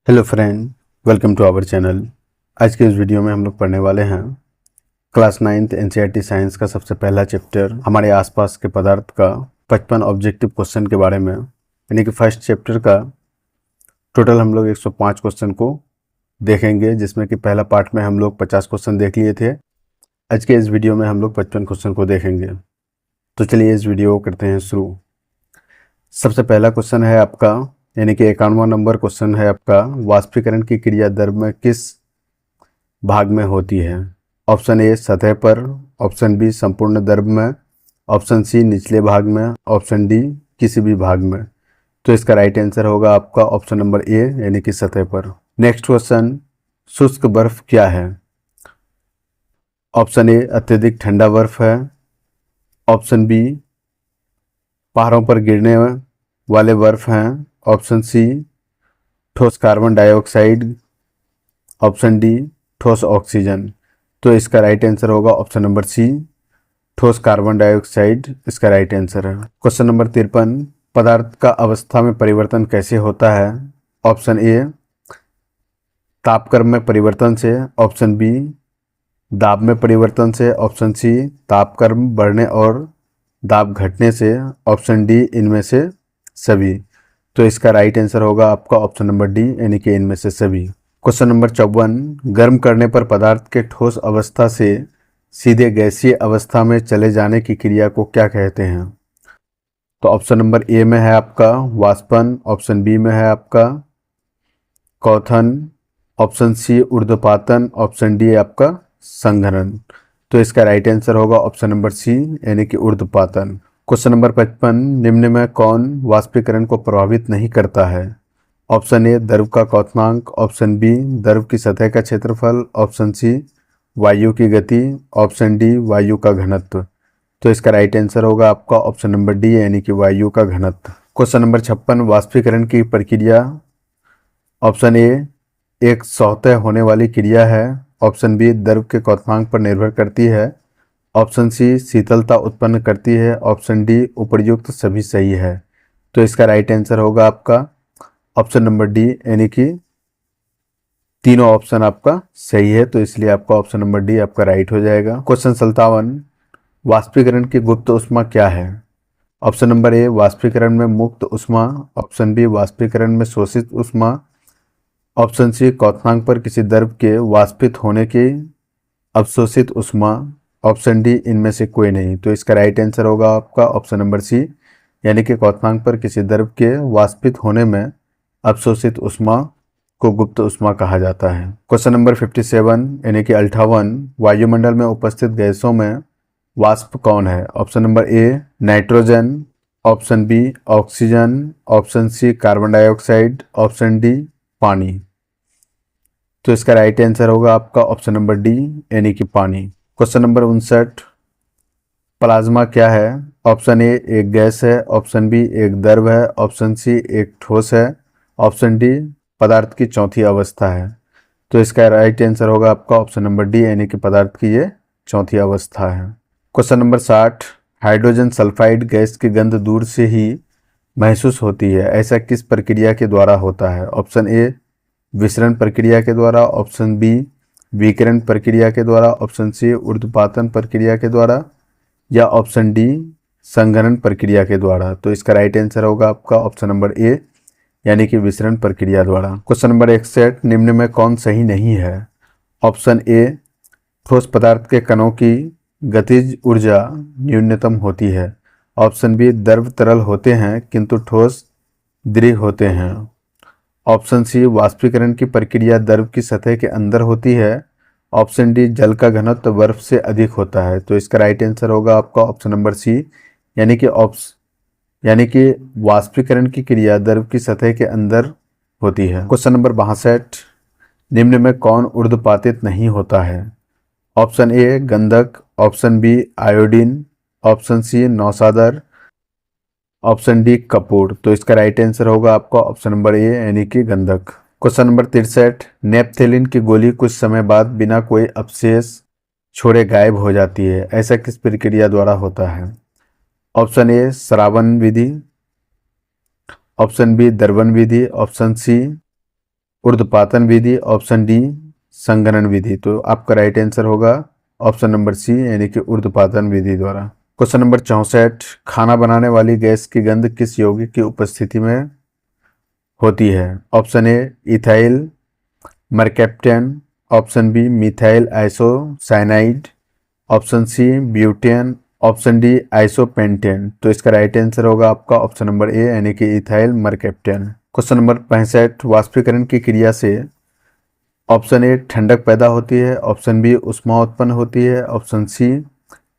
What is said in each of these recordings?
Hello friend, welcome to our channel. आज के इस वीडियो में हम लोग पढ़ने वाले हैं क्लास 9th एनसीईआरटी साइंस का सबसे पहला चैप्टर हमारे आसपास के पदार्थ का 55 ऑब्जेक्टिव क्वेश्चन के बारे में, यानी कि फर्स्ट चैप्टर का टोटल हम लोग 105 क्वेश्चन को देखेंगे, जिसमें कि पहला पार्ट में हम लोग 50 क्वेश्चन देख लिए थे। आज के इस वीडियो में हम लोग 55 क्वेश्चन को देखेंगे। तो चलिए इस वीडियो को करते हैं शुरू। सबसे पहला क्वेश्चन है आपका, यानी कि 51वां नंबर क्वेश्चन है आपका, वाष्पीकरण की क्रिया द्रव में किस भाग में होती है? ऑप्शन ए सतह पर, ऑप्शन बी संपूर्ण द्रव में, ऑप्शन सी निचले भाग में, ऑप्शन डी किसी भी भाग में। तो इसका राइट आंसर होगा आपका ऑप्शन नंबर ए, यानी कि सतह पर। नेक्स्ट क्वेश्चन, शुष्क बर्फ क्या है? ऑप्शन ए अत्यधिक ठंडा बर्फ है, ऑप्शन बी पहाड़ों पर गिरने वाले बर्फ हैं, ऑप्शन सी ठोस कार्बन डाइऑक्साइड, ऑप्शन डी ठोस ऑक्सीजन। तो इसका राइट आंसर होगा ऑप्शन नंबर सी, ठोस कार्बन डाइऑक्साइड इसका राइट आंसर है। क्वेश्चन नंबर 53, पदार्थ का अवस्था में परिवर्तन कैसे होता है? ऑप्शन ए तापक्रम में परिवर्तन से, ऑप्शन बी दाब में परिवर्तन से, ऑप्शन सी तापक्रम बढ़ने और दाब घटने से, ऑप्शन डी इनमें से सभी। तो इसका राइट आंसर होगा आपका ऑप्शन नंबर डी, यानी कि इनमें से सभी। क्वेश्चन नंबर 54, गर्म करने पर पदार्थ के ठोस अवस्था से सीधे गैसीय अवस्था में चले जाने की क्रिया को क्या कहते हैं? तो ऑप्शन नंबर ए में है आपका वाष्पन, ऑप्शन बी में है आपका क्वथन, ऑप्शन सी ऊर्ध्वपातन, ऑप्शन डी आपका संघनन। तो इसका राइट आंसर होगा ऑप्शन नंबर सी, यानी कि ऊर्ध्वपातन। क्वेश्चन नंबर 55, निम्न में कौन वाष्पीकरण को प्रभावित नहीं करता है? ऑप्शन ए द्रव का क्वथनांक, ऑप्शन बी द्रव की सतह का क्षेत्रफल, ऑप्शन सी वायु की गति, ऑप्शन डी वायु का घनत्व। तो इसका राइट आंसर होगा आपका ऑप्शन नंबर डी, यानी कि वायु का घनत्व। क्वेश्चन नंबर 56, वाष्पीकरण की प्रक्रिया, ऑप्शन ए एक स्वतः होने वाली क्रिया है, ऑप्शन बी द्रव के क्वथनांक पर निर्भर करती है, ऑप्शन सी शीतलता उत्पन्न करती है, ऑप्शन डी उपर्युक्त सभी सही है। तो इसका राइट आंसर होगा आपका ऑप्शन नंबर डी, यानी कि तीनों ऑप्शन आपका सही है, तो इसलिए आपका ऑप्शन नंबर डी आपका राइट हो जाएगा। क्वेश्चन 57, वाष्पीकरण की गुप्त ऊष्मा क्या है? ऑप्शन नंबर ए वाष्पीकरण में मुक्त ऊष्मा, ऑप्शन बी वाष्पीकरण में शोषित ऊष्मा, ऑप्शन सी क्वथनांक पर किसी द्रव के वाष्पित होने की अवशोषित ऊष्मा, ऑप्शन डी इनमें से कोई नहीं। तो इसका राइट आंसर होगा आपका ऑप्शन नंबर सी, यानी कि क्वथनांक पर किसी द्रव के वाष्पित होने में अवशोषित ऊष्मा को गुप्त ऊष्मा कहा जाता है। क्वेश्चन नंबर 57, यानी कि 58, वायुमंडल में उपस्थित गैसों में वाष्प कौन है? Option number A nitrogen, option B oxygen, option C carbon dioxide, option D पानी। तो इसका राइट आंसर होगा आपका ऑप्शन नंबर डी, यानी कि पानी। क्वेश्चन नंबर 59, प्लाज्मा क्या है? ऑप्शन ए एक गैस है, ऑप्शन बी एक द्रव है, ऑप्शन सी एक ठोस है, ऑप्शन डी पदार्थ की चौथी अवस्था है। तो इसका राइट आंसर होगा आपका ऑप्शन नंबर डी, यानी कि पदार्थ की ये चौथी अवस्था है। Question number 60, hydrogen sulphide gas की गंध दूर से ही महसूस होती है, ऐसा किस प्रक्रिया के द्वारा होता है? ऑप्शन ए विसरण प्रक्रिया के द्वारा, ऑप्शन बी विकिरण प्रक्रिया के द्वारा, ऑप्शन सी ऊर्ध्वपातन प्रक्रिया के द्वारा, या ऑप्शन डी संघनन प्रक्रिया के द्वारा। तो इसका राइट आंसर होगा आपका ऑप्शन नंबर ए, यानी कि विसरण प्रक्रिया द्वारा। क्वेश्चन नंबर 61, निम्न में कौन सही नहीं है? ऑप्शन ए ठोस पदार्थ के कणों की गतिज ऊर्जा न्यूनतम होती है, ऑप्शन बी द्रव तरल होते हैं किंतु ठोस दृढ़ होते हैं, ऑप्शन सी वाष्पीकरण की प्रक्रिया द्रव की सतह के अंदर होती है, ऑप्शन डी जल का घनत्व बर्फ से अधिक होता है। तो इसका राइट आंसर होगा आपका ऑप्शन नंबर सी, यानी कि वाष्पीकरण की क्रिया द्रव की सतह के अंदर होती है। क्वेश्चन नंबर 62, निम्न में कौन ऊर्ध्वपातित नहीं होता है? ऑप्शन ए गंधक, option B iodine, option C नौसादर, ऑप्शन डी कपूर। तो इसका राइट आंसर होगा आपका ऑप्शन नंबर ए, यानी कि गंधक। क्वेश्चन नंबर 63, नेपथेलिन की गोली कुछ समय बाद बिना कोई अवशेष छोड़े गायब हो जाती है, ऐसा किस प्रक्रिया द्वारा होता है? ऑप्शन ए स्रावन विधि, ऑप्शन बी दर्पण विधि, ऑप्शन सी ऊर्ध्वपातन विधि, ऑप्शन डी संघनन विधि। तो आपका राइट आंसर होगा ऑप्शन नंबर सी यानी कि ऊर्ध्वपातन विधि द्वारा। क्वेश्चन नंबर 64, खाना बनाने वाली गैस की गंध किस यौगिक की उपस्थिति में होती है? Option A ethyl mercaptan, option B methyl isocyanide, option C butane, option D isopentane. तो इसका राइट आंसर होगा आपका ऑप्शन नंबर ए यानी कि इथाइल मरकैप्टेन। क्वेश्चन नंबर 65, वाष्पीकरण की क्रिया से ऑप्शन ए ठंडक पैदा होती है, ऑप्शन बी ऊष्मा उत्पन्न होती है, ऑप्शन सी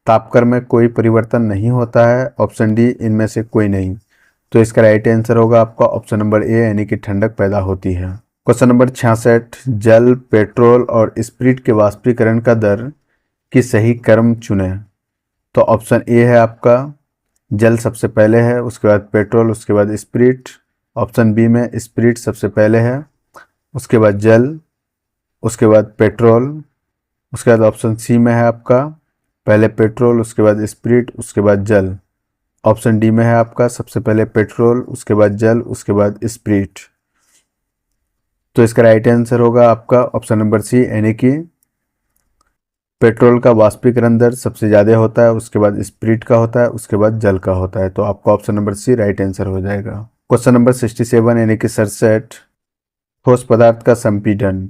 तापक्रम में कोई परिवर्तन नहीं होता है, ऑप्शन डी इनमें से कोई नहीं। तो इसका राइट आंसर होगा आपका ऑप्शन नंबर ए यानी कि ठंडक पैदा होती है। क्वेश्चन नंबर 66, जल, पेट्रोल और स्प्रिट के वाष्पीकरण का दर की सही क्रम चुने। तो ऑप्शन ए है आपका जल सबसे पहले है, उसके बाद पेट्रोल, उसके बाद स्प्रिट। ऑप्शन बी में स्प्रिट सबसे पहले है, उसके बाद जल, उसके बाद पेट्रोल, उसके बाद ऑप्शन सी में है आपका पहले पेट्रोल, उसके बाद स्प्रिट, उसके बाद जल। ऑप्शन डी में है आपका सबसे पहले पेट्रोल, उसके बाद जल, उसके बाद स्प्रिट। तो इसका राइट आंसर होगा आपका ऑप्शन नंबर सी यानी कि पेट्रोल का वाष्पीकरण दर सबसे ज़्यादा होता है, उसके बाद स्प्रिट का होता है, उसके बाद जल का होता है। तो आपका option number C right answer हो जाएगा। क्वेश्चन नंबर 67 यानी कि 67, ठोस पदार्थ का संपीड़न।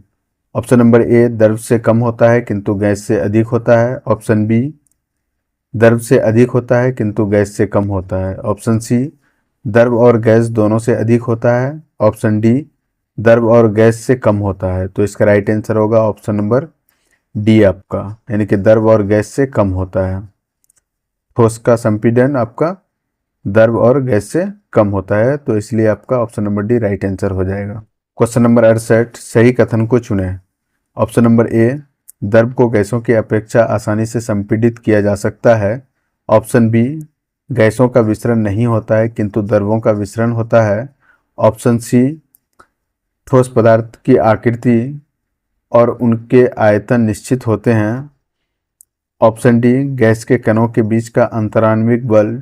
ऑप्शन नंबर ए द्रव से कम होता है किंतु गैस से अधिक होता है, ऑप्शन बी द्रव से अधिक होता है किंतु गैस से कम होता है, ऑप्शन सी द्रव और गैस दोनों से अधिक होता है, ऑप्शन डी द्रव और गैस से कम होता है। तो इसका राइट आंसर होगा ऑप्शन नंबर डी आपका यानी कि द्रव और गैस से कम होता है। ठोस का संपीड़न आपका द्रव और गैस से कम होता है, तो इसलिए आपका option number D right answer हो जाएगा। क्वेश्चन नंबर 68, सही कथन को चुने। ऑप्शन नंबर ए द्रव को गैसों की अपेक्षा आसानी से संपीड़ित किया जा सकता है, ऑप्शन बी गैसों का विसरण नहीं होता है किंतु द्रवों का विसरण होता है, ऑप्शन सी ठोस पदार्थ की आकृति और उनके आयतन निश्चित होते हैं, ऑप्शन डी गैस के कणों के बीच का अंतराण्विक बल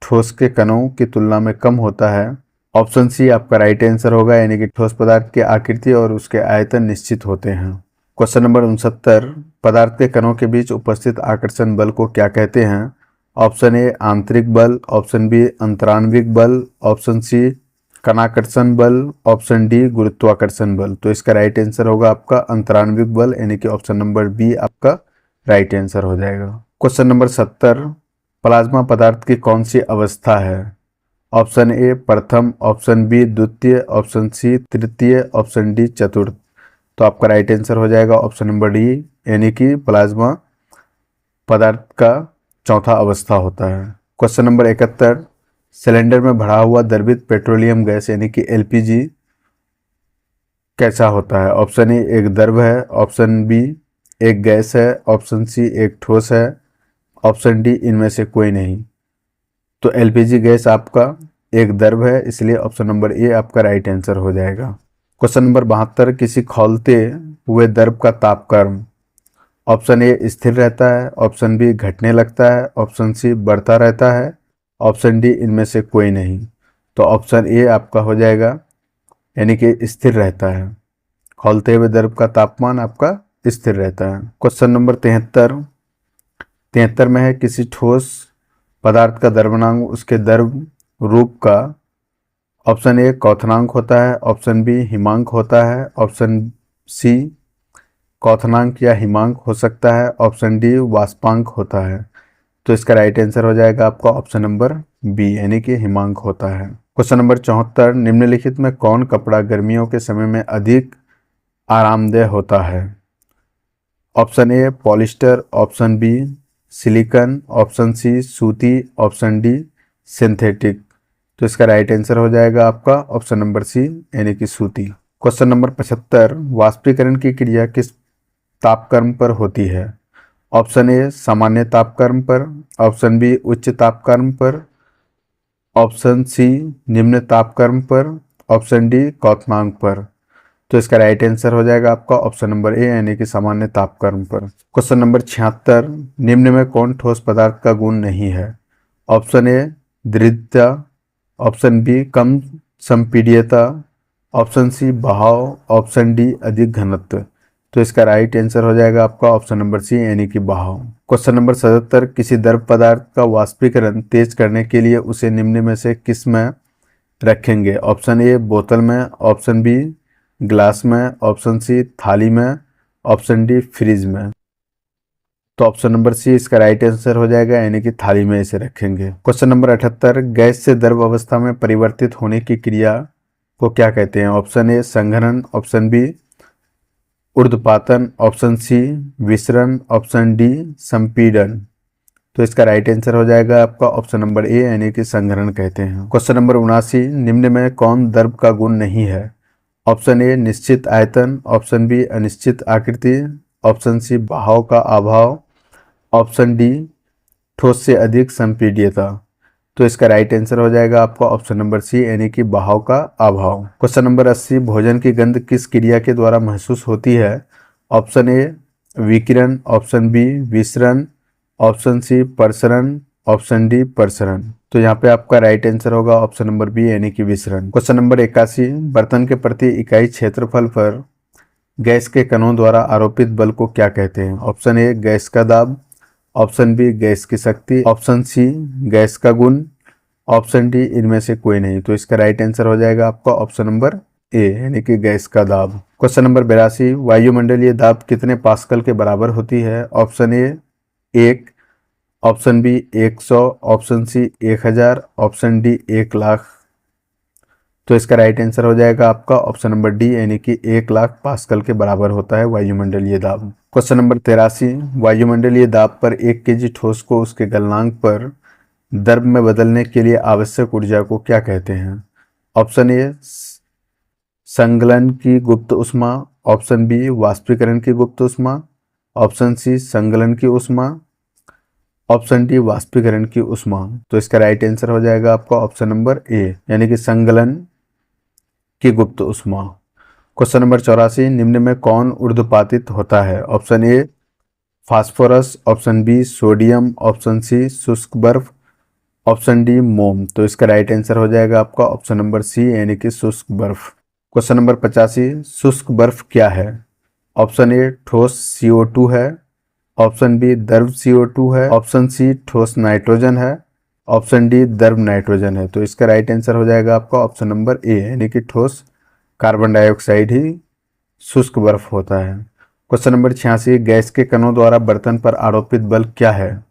ठोस के कणों की तुलना में कम होता है, ऑप्शन सी आपका राइट आंसर होगा यानी कि ठोस पदार्थ की आकृति और उसके आयतन निश्चित होते हैं। क्वेश्चन नंबर 69, पदार्थ के कणों के बीच उपस्थित आकर्षण बल को क्या कहते हैं? ऑप्शन ए आंतरिक बल, ऑप्शन बी अंतराण्विक बल, ऑप्शन सी कणाकर्षण बल, ऑप्शन डी गुरुत्वाकर्षण बल। तो इसका राइट आंसर होगा आपका अंतराण्विक बल यानी कि ऑप्शन नंबर बी आपका राइट आंसर हो जाएगा। क्वेश्चन नंबर 70, प्लाज्मा पदार्थ की कौन सी अवस्था है? ऑप्शन ए प्रथम, ऑप्शन बी द्वितीय, ऑप्शन सी तृतीय, ऑप्शन डी चतुर्थ। तो आपका राइट आंसर हो जाएगा ऑप्शन नंबर डी यानी कि प्लाज्मा पदार्थ का चौथा अवस्था होता है। क्वेश्चन नंबर 71, सिलेंडर में भरा हुआ द्रवित पेट्रोलियम गैस यानी कि एलपीजी कैसा होता है? ऑप्शन ए एक द्रव है, ऑप्शन बी एक गैस है, ऑप्शन सी एक ठोस है, ऑप्शन डी इनमें से कोई नहीं। तो एलपीजी गैस आपका एक द्रव है, इसलिए ऑप्शन नंबर ए आपका राइट आंसर हो जाएगा। क्वेश्चन नंबर 72, किसी खौलते हुए द्रव का तापक्रम। ऑप्शन ए स्थिर रहता है, ऑप्शन बी घटने लगता है, ऑप्शन सी बढ़ता रहता है, ऑप्शन डी इनमें से कोई नहीं। तो ऑप्शन ए आपका हो जाएगा यानी कि स्थिर रहता है, खौलते हुए द्रव का तापमान आपका स्थिर रहता है। क्वेश्चन नंबर 73 में है किसी ठोस पदार्थ का द्रव्यमान उसके द्रव रूप का। ऑप्शन ए क्वथनांक होता है, ऑप्शन बी हिमांक होता है, ऑप्शन सी क्वथनांक या हिमांक हो सकता है, ऑप्शन डी वाष्पांक होता है। तो इसका राइट आंसर हो जाएगा आपका ऑप्शन नंबर बी यानी कि हिमांक होता है। क्वेश्चन नंबर 74, निम्नलिखित में कौन कपड़ा गर्मियों के समय में अधिक आरामदेह होता है? Option A polyester, option B silicon, option C सूती, ऑप्शन डी सिंथेटिक। तो इसका राइट आंसर हो जाएगा आपका ऑप्शन नंबर सी यानी कि सूती। क्वेश्चन नंबर 75, वाष्पीकरण की क्रिया किस तापक्रम पर होती है? ऑप्शन ए सामान्य तापक्रम पर, ऑप्शन बी उच्च तापक्रम पर, ऑप्शन सी निम्न तापक्रम पर, ऑप्शन डी क्वथनांक पर। तो इसका राइट आंसर हो जाएगा आपका ऑप्शन नंबर ए यानी कि सामान्य तापक्रम पर। क्वेश्चन नंबर 76, निम्न में कौन ठोस पदार्थ का गुण नहीं है? ऑप्शन ए दृढ़ता, ऑप्शन बी कम संपीड्यता, ऑप्शन सी बहाव, ऑप्शन डी अधिक घनत्व। तो इसका राइट आंसर हो जाएगा आपका ऑप्शन नंबर सी यानी कि बहाव। क्वेश्चन नंबर 77, किसी द्रव पदार्थ का वाष्पीकरण तेज करने के लिए उसे निम्न में से किस में रखेंगे? ऑप्शन ए बोतल में, ऑप्शन बी ग्लास में, ऑप्शन सी थाली में, ऑप्शन डी फ्रिज में। तो ऑप्शन नंबर सी इसका राइट आंसर हो जाएगा यानी कि थाली में इसे रखेंगे। क्वेश्चन नंबर 78, गैस से द्रव अवस्था में परिवर्तित होने की क्रिया को क्या कहते हैं? ऑप्शन ए संघनन, ऑप्शन बी ऊर्ध्वपातन, ऑप्शन सी विसरण, ऑप्शन डी संपीड़न। तो इसका राइट आंसर हो जाएगा आपका ऑप्शन नंबर ए यानी कि संघनन कहते हैं। क्वेश्चन नंबर 79, निम्न में कौन द्रव का गुण नहीं है? ऑप्शन ए निश्चित आयतन, ऑप्शन बी अनिश्चित आकृति, ऑप्शन सी बहाव का अभाव, ऑप्शन डी ठोस से अधिक संपीड्यता। तो इसका राइट आंसर हो जाएगा आपका ऑप्शन नंबर सी यानी कि बहाव का अभाव। क्वेश्चन नंबर 80, भोजन की गंध किस क्रिया के द्वारा महसूस होती है? ऑप्शन ए विकिरण, ऑप्शन बी विसरण, ऑप्शन सी प्रसरण, ऑप्शन डी प्रसरण। तो यहाँ पे आपका राइट आंसर होगा ऑप्शन नंबर बी यानी कि विसरण। क्वेश्चन नंबर 81, बर्तन के प्रति इकाई क्षेत्रफल पर गैस के कणों द्वारा आरोपित बल को क्या कहते हैं? ऑप्शन ए गैस का दाब, ऑप्शन बी गैस की शक्ति, ऑप्शन सी गैस का गुण, ऑप्शन डी इनमें से कोई नहीं। तो इसका राइट आंसर हो जाएगा आपका ऑप्शन नंबर ए यानी कि गैस का दाब। क्वेश्चन नंबर 82, वायुमंडलीय दाब कितने पास्कल के बराबर होती है? Option A 1, option B 100, option C 1000, option D 1,00,000। तो इसका राइट आंसर हो जाएगा आपका ऑप्शन नंबर डी यानी कि 1,00,000 पास्कल के बराबर होता है वायुमंडलीय दाब। क्वेश्चन नंबर 83, वायुमंडलीय दाब पर 1 केजी ठोस को उसके गलनांक पर द्रव में बदलने के लिए आवश्यक ऊर्जा को क्या कहते हैं? ऑप्शन ए संगलन की गुप्त ऊष्मा, ऑप्शन बी वाष्पीकरण की गुप्त ऊष्मा, ऑप्शन सी संगलन की ऊष्मा, ऑप्शन डी वाष्पीकरण की ऊष्मा। तो इसका राइट आंसर हो जाएगा आपका ऑप्शन नंबर ए यानी कि संगलन की गुप्त ऊष्मा। क्वेश्चन नंबर 84, निम्न में कौन ऊर्ध्वपातित होता है? Option A phosphorus, option B sodium, option C शुष्क बर्फ, ऑप्शन डी मोम। तो इसका राइट आंसर हो जाएगा आपका ऑप्शन नंबर सी यानी कि शुष्क बर्फ। क्वेश्चन नंबर 85, शुष्क बर्फ क्या है? ऑप्शन ए ठोस CO2 है, ऑप्शन बी द्रव CO2 है, ऑप्शन सी ठोस नाइट्रोजन है, ऑप्शन डी द्रव नाइट्रोजन है। तो इसका राइट आंसर हो जाएगा आपका ऑप्शन नंबर ए यानी कि ठोस कार्बन डाइऑक्साइड ही शुष्क बर्फ होता है। क्वेश्चन नंबर 86, गैस के कणों द्वारा बर्तन पर आरोपित बल क्या है?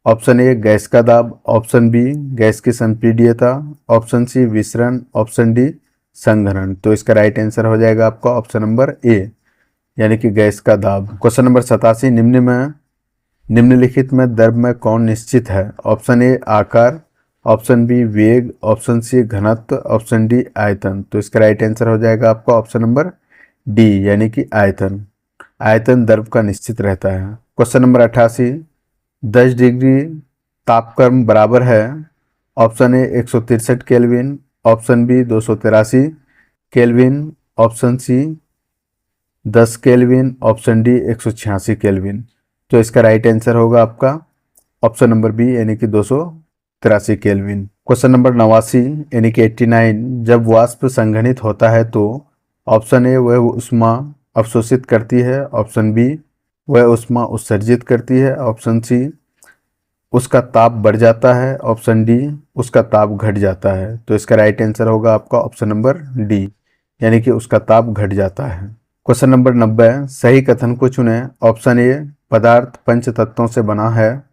ऑप्शन ए गैस का दाब, ऑप्शन बी गैस की संपीड्यता, ऑप्शन सी विसरण, ऑप्शन डी संघनन। तो इसका राइट आंसर हो जाएगा आपका ऑप्शन नंबर ए यानी कि गैस का दाब। क्वेश्चन नंबर 87, निम्नलिखित में द्रव में कौन निश्चित है? ऑप्शन ए आकार, ऑप्शन बी वेग, ऑप्शन सी घनत्व, ऑप्शन डी आयतन। तो इसका राइट आंसर हो जाएगा आपका ऑप्शन नंबर डी यानी कि आयतन। आयतन द्रव का निश्चित रहता है। क्वेश्चन नंबर 88, 10 डिग्री तापक्रम बराबर है? Option A 163 kelvin, option B 283 kelvin, option C 10 kelvin, option D 186 kelvin. तो इसका राइट आंसर होगा आपका ऑप्शन नंबर बी यानी कि 283 केल्विन। क्वेश्चन नंबर 89 यानी कि 89, जब वाष्प संघनित होता है तो ऑप्शन ए वह ऊष्मा अवशोषित करती है, ऑप्शन बी वह ऊष्मा उत्सर्जित करती है, ऑप्शन सी उसका ताप बढ़ जाता है, ऑप्शन डी उसका ताप घट जाता है। तो इसका राइट आंसर होगा आपका ऑप्शन नंबर डी यानी कि उसका ताप घट जाता है। क्वेश्चन नंबर 90, सही कथन को चुनें। ऑप्शन ए पदार्थ पंच तत्वों से बना है,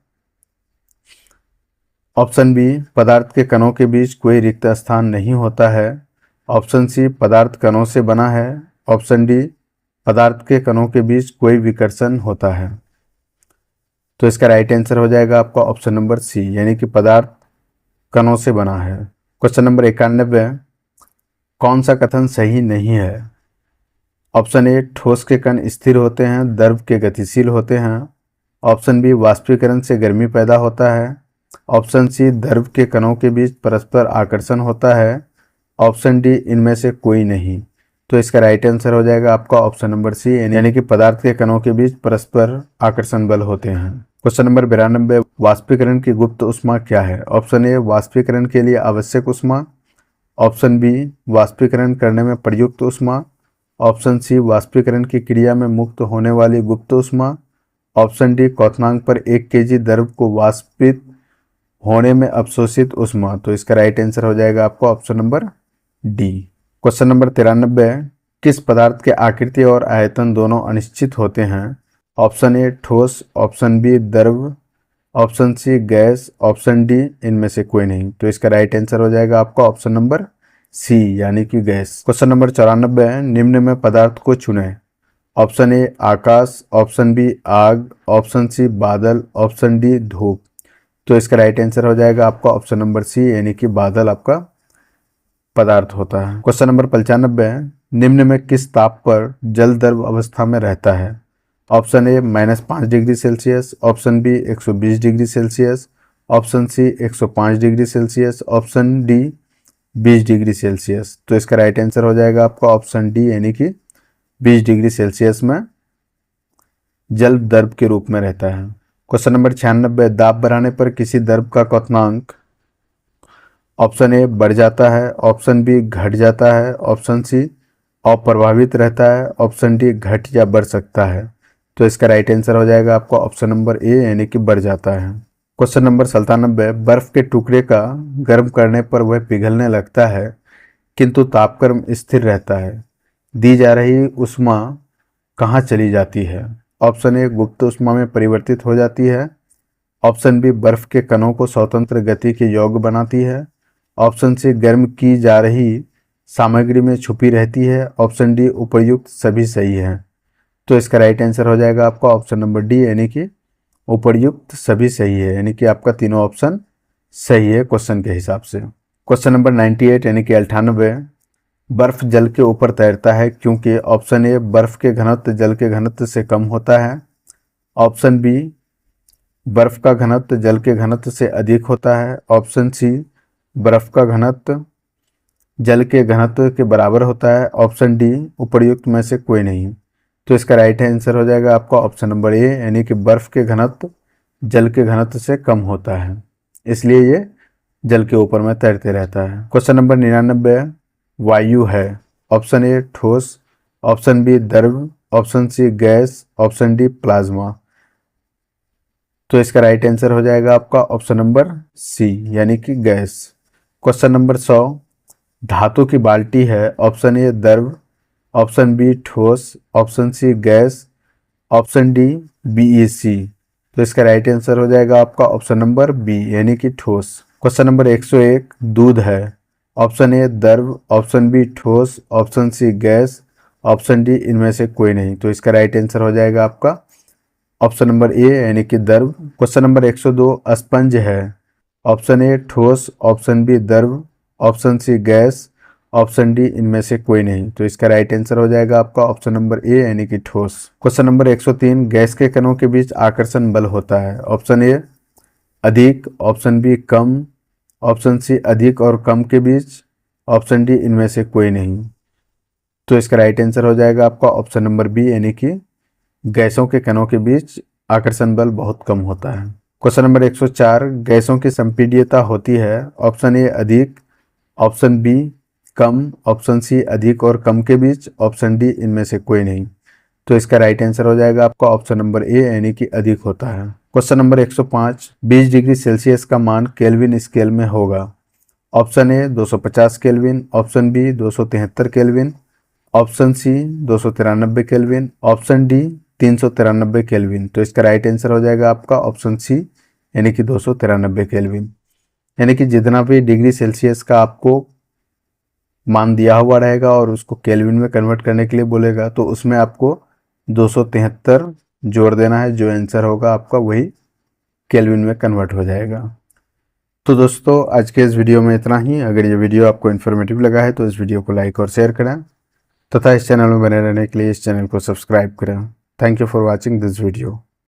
ऑप्शन बी पदार्थ के कणों के बीच कोई रिक्त स्थान नहीं होता है, ऑप्शन सी पदार्थ कणों से बना है, ऑप्शन डी पदार्थ के कणों के बीच कोई विकर्षण होता है। तो इसका राइट आंसर हो जाएगा आपका ऑप्शन नंबर सी यानी कि पदार्थ कणों से बना है। क्वेश्चन नंबर 91, कौन सा कथन सही नहीं है? ऑप्शन ए ठोस के कण स्थिर होते हैं, द्रव के गतिशील होते हैं, ऑप्शन बी वाष्पीकरण से गर्मी पैदा होता है, ऑप्शन सी द्रव के कणों के बीच परस्पर आकर्षण होता है, ऑप्शन डी इनमें से कोई नहीं। तो इसका राइट आंसर हो जाएगा आपका ऑप्शन नंबर सी यानी कि पदार्थ के कणों के बीच परस्पर आकर्षण बल होते हैं। क्वेश्चन नंबर 92, वाष्पीकरण की गुप्त ऊष्मा क्या है? ऑप्शन ए वाष्पीकरण के लिए आवश्यक ऊष्मा, ऑप्शन बी वाष्पीकरण करने में प्रयुक्त ऊष्मा, ऑप्शन सी वाष्पीकरण की क्रिया में मुक्त होने वाली गुप्त ऊष्मा, ऑप्शन डी क्वथनांक पर 1 kg द्रव को वाष्पित होने में अवशोषित ऊष्मा। तो इसका राइट आंसर हो जाएगा आपको option number D. Question number 93, किस पदार्थ के आकृति और आयतन दोनों अनिश्चित होते हैं? ऑप्शन ए ठोस, ऑप्शन बी द्रव, option C gas, option D इनमें से कोई नहीं। तो इसका राइट आंसर हो जाएगा आपका ऑप्शन नंबर सी यानी कि गैस। क्वेश्चन नंबर 94, निम्न में पदार्थ को चुनें। ऑप्शन ए आकाश, ऑप्शन बी आग, ऑप्शन सी बादल, ऑप्शन डी धूप। तो इसका राइट आंसर हो जाएगा आपका ऑप्शन नंबर सी यानी कि बादल आपका पदार्थ होता है। क्वेश्चन नंबर 95, निम्न में किस ताप पर जल द्रव अवस्था में रहता है? Option A -5 degree Celsius, option B 120 degree Celsius, option C 105 degree Celsius, option D 20 degree Celsius. तो इसका राइट आंसर हो जाएगा आपका ऑप्शन डी यानी कि 20 डिग्री सेल्सियस में जल द्रव के रूप में रहता है। क्वेश्चन नंबर 96, दाब बढ़ाने पर किसी द्रव का क्वथनांक ऑप्शन ए बढ़ जाता है, ऑप्शन बी घट जाता है, ऑप्शन सी अप्रभावित रहता है, ऑप्शन डी घट या बढ़ सकता है। तो इसका राइट आंसर हो जाएगा आपका ऑप्शन नंबर ए यानी कि बढ़ जाता है। क्वेश्चन नंबर 97, बर्फ के टुकड़े का गर्म करने पर वह पिघलने लगता है किंतु तापक्रम स्थिर रहता है। दी जा रही ऊष्मा कहाँ चली जाती है? ऑप्शन ए गुप्त ऊष्मा में परिवर्तित हो जाती है, ऑप्शन बी बर्फ के कणों को स्वतंत्र गति के योग्य बनाती है, ऑप्शन सी गर्म की जा रही सामग्री में छुपी रहती है, ऑप्शन डी उपर्युक्त सभी सही है। तो इसका राइट आंसर हो जाएगा आपका ऑप्शन नंबर डी यानी कि उपर्युक्त सभी सही है, यानी कि आपका तीनों ऑप्शन सही है क्वेश्चन के हिसाब से। क्वेश्चन नंबर 98 यानी कि 98, बर्फ जल के ऊपर तैरता है क्योंकि ऑप्शन ए बर्फ के घनत्व जल के घनत्व से कम होता है, ऑप्शन बी बर्फ का घनत्व जल के घनत्व से अधिक होता है, ऑप्शन सी बर्फ का घनत्व जल के घनत्व के बराबर होता है, ऑप्शन डी उपर्युक्त में से कोई नहीं। तो इसका राइट आंसर हो जाएगा आपका ऑप्शन नंबर ए यानी कि बर्फ के घनत्व जल के घनत्व से कम होता है, इसलिए ये जल के ऊपर में तैरते रहता है। क्वेश्चन नंबर 99, वायु है। ऑप्शन ए ठोस, ऑप्शन बी द्रव, option C gas, option D plasma. तो इसका राइट आंसर हो जाएगा आपका ऑप्शन नंबर सी यानी कि गैस। क्वेश्चन नंबर 100, धातु की बाल्टी है। ऑप्शन ए द्रव, ऑप्शन बी ठोस, option C gas, option D BEC। तो इसका राइट आंसर हो जाएगा आपका ऑप्शन नंबर बी यानी कि ठोस। क्वेश्चन नंबर 101, दूध है। ऑप्शन ए द्रव, ऑप्शन बी ठोस, option C gas, option D इनमें से कोई नहीं। तो इसका राइट आंसर हो जाएगा आपका ऑप्शन नंबर ए यानी कि द्रव। क्वेश्चन नंबर 102, स्पंज है। ऑप्शन ए ठोस, ऑप्शन बी द्रव, option C gas, option D इनमें से कोई नहीं। तो इसका राइट आंसर हो जाएगा आपका ऑप्शन नंबर ए यानी कि ठोस। क्वेश्चन नंबर 103, गैस के कणों के बीच आकर्षण बल होता है। ऑप्शन ए अधिक, ऑप्शन बी कम, ऑप्शन सी अधिक और कम के बीच, ऑप्शन डी इनमें से कोई नहीं। तो इसका राइट आंसर हो जाएगा आपका ऑप्शन नंबर बी यानी कि गैसों के कणों के बीच आकर्षण बल बहुत कम होता है। क्वेश्चन नंबर 104, गैसों की संपीड्यता होती है। ऑप्शन ए अधिक, ऑप्शन बी कम, ऑप्शन सी अधिक और कम के बीच, ऑप्शन डी इनमें से कोई नहीं। तो इसका राइट आंसर हो जाएगा आपका ऑप्शन नंबर ए यानी कि अधिक होता है। क्वेश्चन नंबर 105, 20 डिग्री सेल्सियस का मान केल्विन स्केल में होगा। Option A 250 kelvin, option B 273 kelvin, option C 293 kelvin, option D 393 kelvin. तो इसका राइट आंसर हो जाएगा आपका ऑप्शन सी यानी कि 293 केल्विन। यानी कि जितना भी डिग्री सेल्सियस का आपको मान दिया हुआ रहेगा और उसको केल्विन में कन्वर्ट करने के लिए बोलेगा तो उसमें आपको 273 जोड़ देना है। जो आंसर होगा आपका वही केल्विन में कन्वर्ट हो जाएगा। तो दोस्तों आज के इस वीडियो में इतना ही। अगर ये वीडियो आपको इन्फॉर्मेटिव लगा है तो इस वीडियो को लाइक और शेयर करें तथा इस चैनल में बने रहने के लिए इस चैनल को सब्सक्राइब करें। Thank you for watching this video.